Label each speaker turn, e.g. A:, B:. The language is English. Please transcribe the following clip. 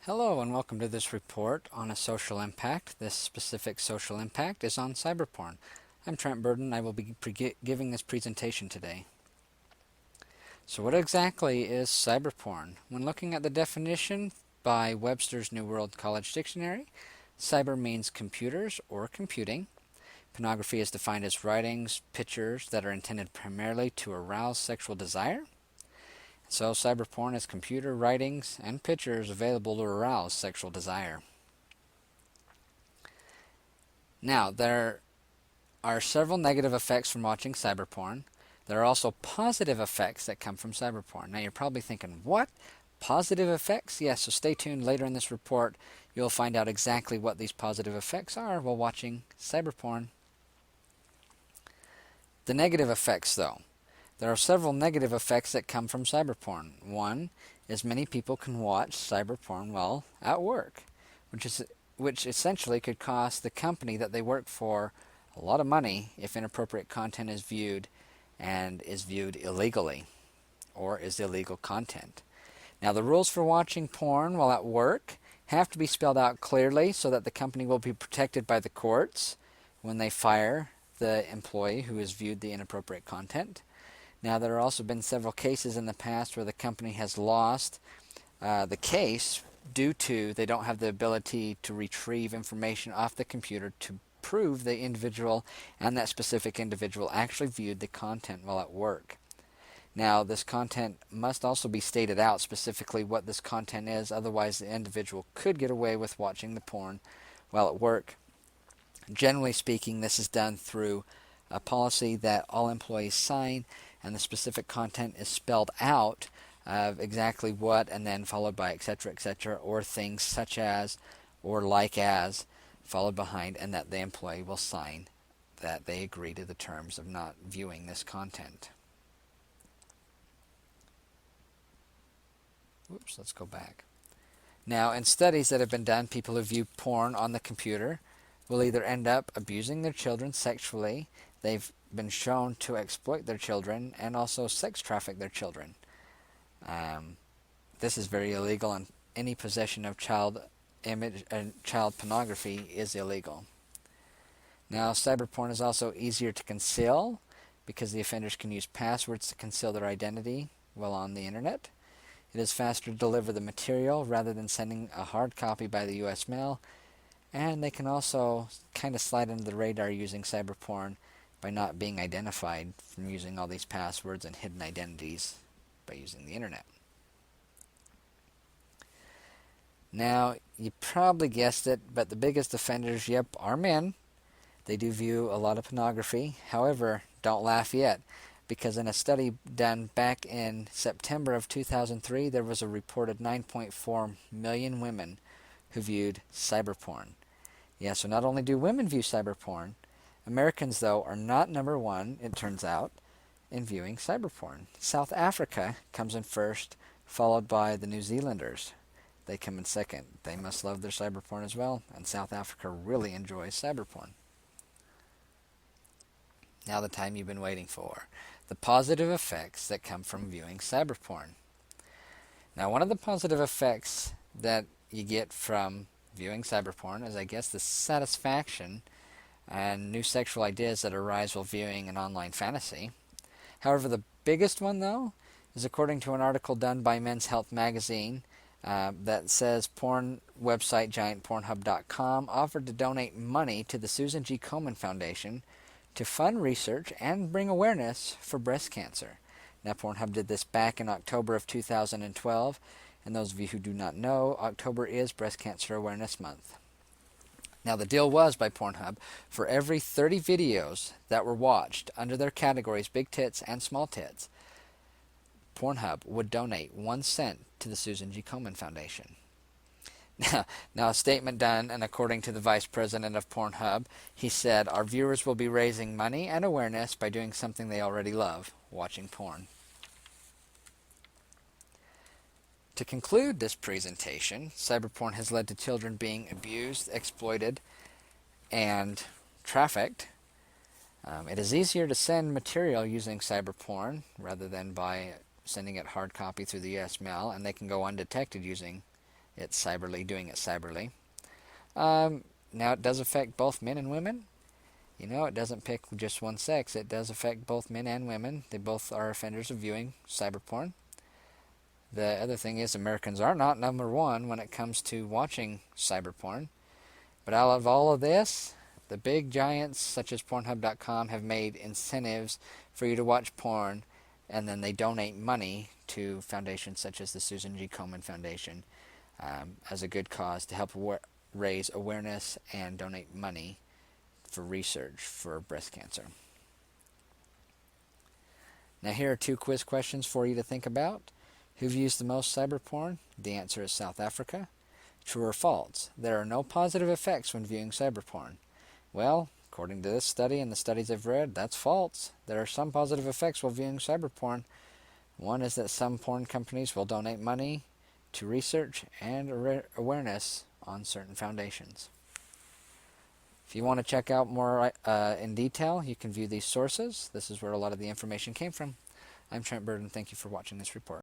A: Hello and welcome to this report on a social impact. This specific social impact is on cyberporn. I'm Trent Burden. I will be giving this presentation today. So what exactly is cyberporn? When looking at the definition by Webster's New World College Dictionary, cyber means computers or computing. Pornography is defined as writings, pictures that are intended primarily to arouse sexual desire. So cyberporn is computer writings and pictures available to arouse sexual desire. Now, there are several negative effects from watching cyberporn. There are also positive effects that come from cyberporn. Now, you're probably thinking, what? Positive effects? Yes, so stay tuned. Later in this report, you'll find out exactly what these positive effects are while watching cyberporn. The negative effects, though. There are several negative effects that come from cyberporn. One is many people can watch cyberporn while at work, which essentially could cost the company that they work for a lot of money if inappropriate content is viewed and is viewed illegally or is illegal content. Now, the rules for watching porn while at work have to be spelled out clearly so that the company will be protected by the courts when they fire the employee who has viewed the inappropriate content. Now, there have also been several cases in the past where the company has lost the case due to they don't have the ability to retrieve information off the computer to prove the individual and that specific individual actually viewed the content while at work. Now, this content must also be stated out specifically what this content is, otherwise the individual could get away with watching the porn while at work. Generally speaking, this is done through a policy that all employees sign, and the specific content is spelled out of exactly what, and then followed by etc., or things such as or like as followed behind, and that the employee will sign that they agree to the terms of not viewing this content. Oops, let's go back. Now, in studies that have been done, people who view porn on the computer will either end up abusing their children sexually, they've been shown to exploit their children, and also sex traffic their children. This is very illegal, and any possession of child pornography is illegal. Now, cyberporn is also easier to conceal because the offenders can use passwords to conceal their identity while on the internet. It is faster to deliver the material rather than sending a hard copy by the U.S. mail, and they can also kind of slide under the radar using cyberporn by not being identified from using all these passwords and hidden identities by using the internet. Now, you probably guessed it, but the biggest offenders, yep, are men. They do view a lot of pornography. However, don't laugh yet, because in a study done back in September of 2003, there was a reported 9.4 million women who viewed cyberporn. Yeah, so not only do women view cyberporn, Americans, though, are not number one, it turns out, in viewing cyberporn. South Africa comes in first, followed by the New Zealanders. They come in second. They must love their cyberporn as well, and South Africa really enjoys cyberporn. Now the time you've been waiting for. The positive effects that come from viewing cyberporn. Now, one of the positive effects that you get from viewing cyberporn is, I guess, the satisfaction and new sexual ideas that arise while viewing an online fantasy. However, the biggest one, though, is according to an article done by Men's Health magazine that says porn website giant Pornhub.com offered to donate money to the Susan G. Komen Foundation to fund research and bring awareness for breast cancer. Now, Pornhub did this back in October of 2012, and those of you who do not know, October is Breast Cancer Awareness Month. Now, the deal was by Pornhub, for every 30 videos that were watched under their categories big tits and small tits, Pornhub would donate 1 cent to the Susan G. Komen Foundation. Now, a statement done, and according to the vice president of Pornhub, he said, "Our viewers will be raising money and awareness by doing something they already love, watching porn." To conclude this presentation, cyberporn has led to children being abused, exploited, and trafficked. It is easier to send material using cyberporn rather than by sending it hard copy through the U.S. mail, and they can go undetected using It's cyberly doing it cyberly. Now, it does affect both men and women. It doesn't pick just one sex. It does affect both men and women. They both are offenders of viewing cyber porn. The other thing is Americans are not number one when it comes to watching cyber porn. But out of all of this, the big giants such as Pornhub.com have made incentives for you to watch porn, and then they donate money to foundations such as the Susan G. Komen Foundation as a good cause to help raise awareness and donate money for research for breast cancer. Now here are 2 quiz questions for you to think about. Who views the most cyber porn? The answer is South Africa. True or false? There are no positive effects when viewing cyber porn. Well, according to this study and the studies I've read, that's false. There are some positive effects while viewing cyber porn. One is that some porn companies will donate money to research and awareness on certain foundations. If you want to check out more in detail, you can view these sources. This is where a lot of the information came from. I'm Trent Burden. Thank you for watching this report.